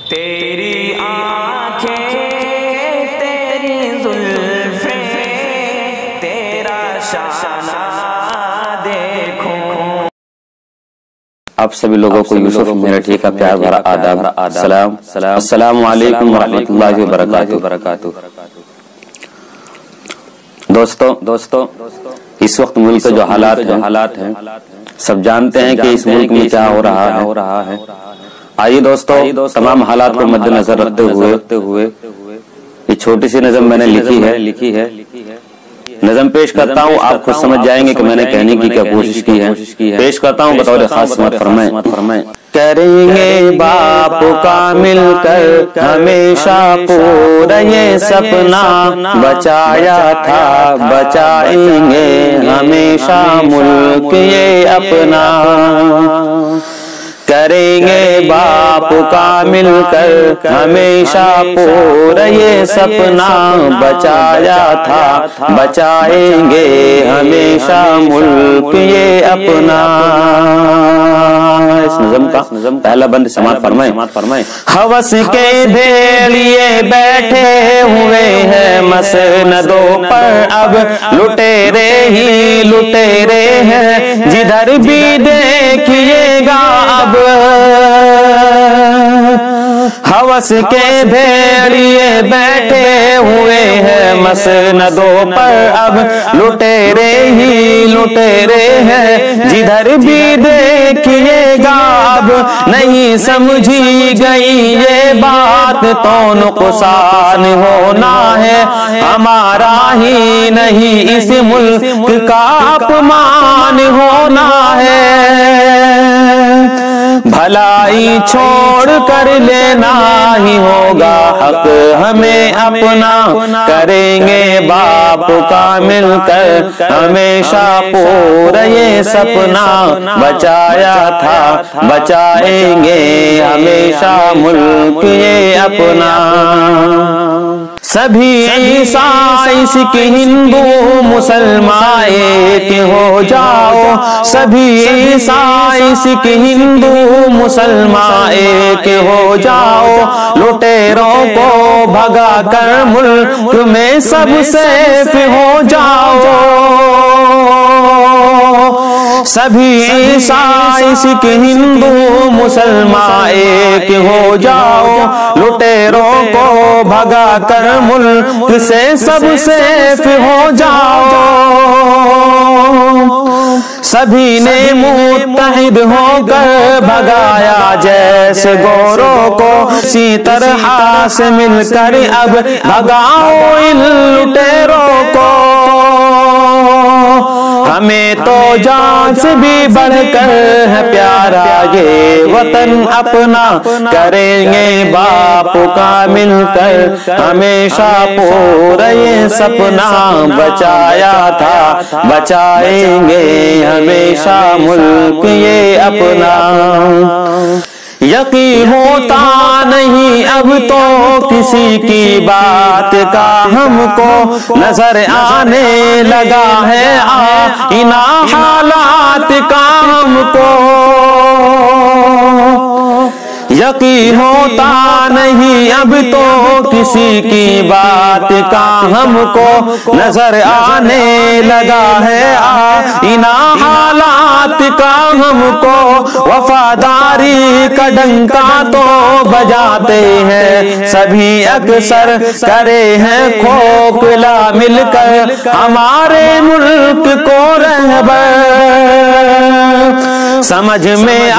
تیری آنکھیں تیری زلفیں تیرا شانہ دیکھوں۔ آپ سبھی لوگوں کو یوسف میرٹھی کا پیار بھرا آداب۔ السلام علیکم ورحمۃ اللہ وبرکاتہ۔ دوستو اس وقت ملک کے جو حالات ہیں سب جانتے ہیں کہ اس ملک میں کیا ہو رہا ہے۔ آئیے دوستو تمام حالات کو مد نظر رکھتے ہوئے یہ چھوٹی سی نظم میں نے لکھی ہے، نظم پیش کرتا ہوں، آپ خود سمجھ جائیں گے کہ میں نے کہنے کی کیا کوشش کی ہے۔ پیش کرتا ہوں بطور خاص سمت فرمائیں۔ کریں گے باپ کا مل کر ہمیشہ پورا یہ سپنا، بچایا تھا بچائیں گے ہمیشہ ملک یہ اپنا۔ کریں گے باپ کا مل کر ہمیشہ پورا یہ سپنا، بچایا تھا بچائیں گے ہمیشہ ملک یہ اپنا۔ اس نظم کا پہلا بند سماعت فرمائیں۔ ہوس کے بھیڑیے بیٹھے ہوئے ہیں مسندوں پر، اب لٹیرے ہی لٹیرے ہیں، جدھر بھی دیکھیے گا اب ہوس کے بھیڑیے بیٹھے ہوئے ہیں مسندوں پر، اب لٹیرے ہی لٹیرے ہیں، جدھر بھی دیکھیے گا اب نہیں سمجھی گئی یہ بات تو نقصان ہونا ہے ہمارا ہی نہیں، اس ملک کا اپمان ہونا ہے۔ بھلائی چھوڑ کر لینا ہی ہوگا حق ہمیں اپنا، کریں گے باپ کا مل کر ہمیشہ پورا یہ سپنا، بچایا تھا بچائیں گے ہمیشہ ملک یہ اپنا۔ سبھی عیسائی سکھ ہندو مسلمان ایک ہو جاؤ، سبھی عیسائی سکھ ہندو مسلمان ایک ہو جاؤ، لٹیروں کو بھگا کر ملک میں سب سیف ہو جاؤ۔ سبھی عیسائی سکھ ہندو مسلمان ایک ہو جاؤ، لٹیروں کو بھگا کر ملک سے سب سیف ہو جاؤ۔ سبھی نے متحد ہو کر بھگایا جیسے گوروں کو، اسی طرح سے مل کر اب بھگاؤ ان لٹیروں کو۔ ہمیں تو جان سے بھی بڑھ کر ہے پیارا یہ وطن اپنا، کریں گے باپ کا مل کر ہمیشہ پورا یہ سپنا، بچایا تھا بچائیں گے ہمیشہ ملک یہ اپنا۔ یقین ہوتا نہیں اب تو کسی کی بات کا، ہم کو نظر آنے لگا ہے آئینہ حالات کا ہم کو۔ یقین ہوتا نہیں اب تو کسی کی بات کا، ہم کو نظر آنے لگا ہے آئینہ حالات کا ہم کو۔ وفاداری کا ڈنکا تو بجاتے ہیں سبھی اکثر، کرے ہیں کھوکھلا مل کر ہمارے ملک کو رہبر۔ سمجھ میں آ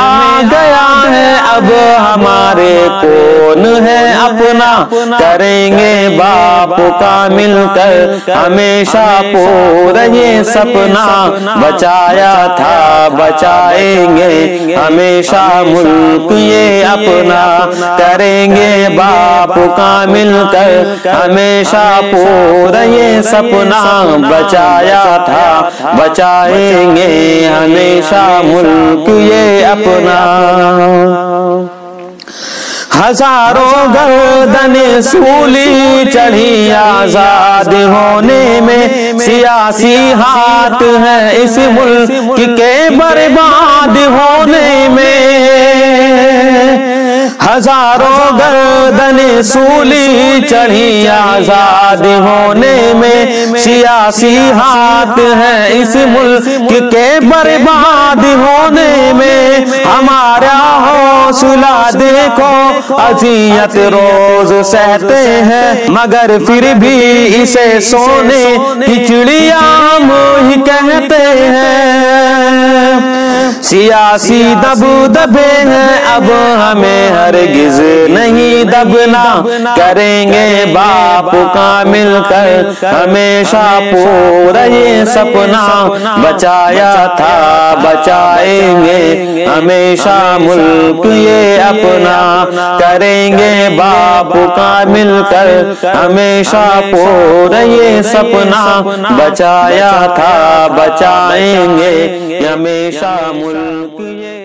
گیا ہے اب ہمارے کون ہے اپنا، کریں گے باپ کا مل کر ہمیشہ پورا یہ سپنا، بچایا تھا بچائیں گے ہمیشہ ملک یہ اپنا، کریں گے باپ کا مل کر ہمیشہ پورا یہ سپنا، بچایا تھا بچائیں گے ہمیشہ ملک یہ اپنا۔ ہزاروں گردنیں سولی چڑھی آزاد ہونے میں، سیاسی ہاتھ ہے اس ملک کے برباد ہونے میں۔ ہزاروں گردن سولی چڑھی آزاد ہونے میں، سیاسی ہاتھ ہے اس ملک کے برباد ہونے میں، ہمارا حوصلہ دیکھو اذیت روز سہتے ہیں، مگر پھر بھی اسے سونے کی چڑیا ہم ہی کہتے ہیں، سیاسی دبدبے ہیں اب ہمیں ہرگز نہیں دبنا، کریں گے باپ کا مل کر ہمیشہ پورا یہ سپنا، بچایا تھا بچائیں گے ہمیشہ ملک یہ اپنا، کریں گے باپ کا مل کر ہمیشہ پورا یہ سپنا، بچایا تھا بچائیں گے ہمیشہ ملک یہ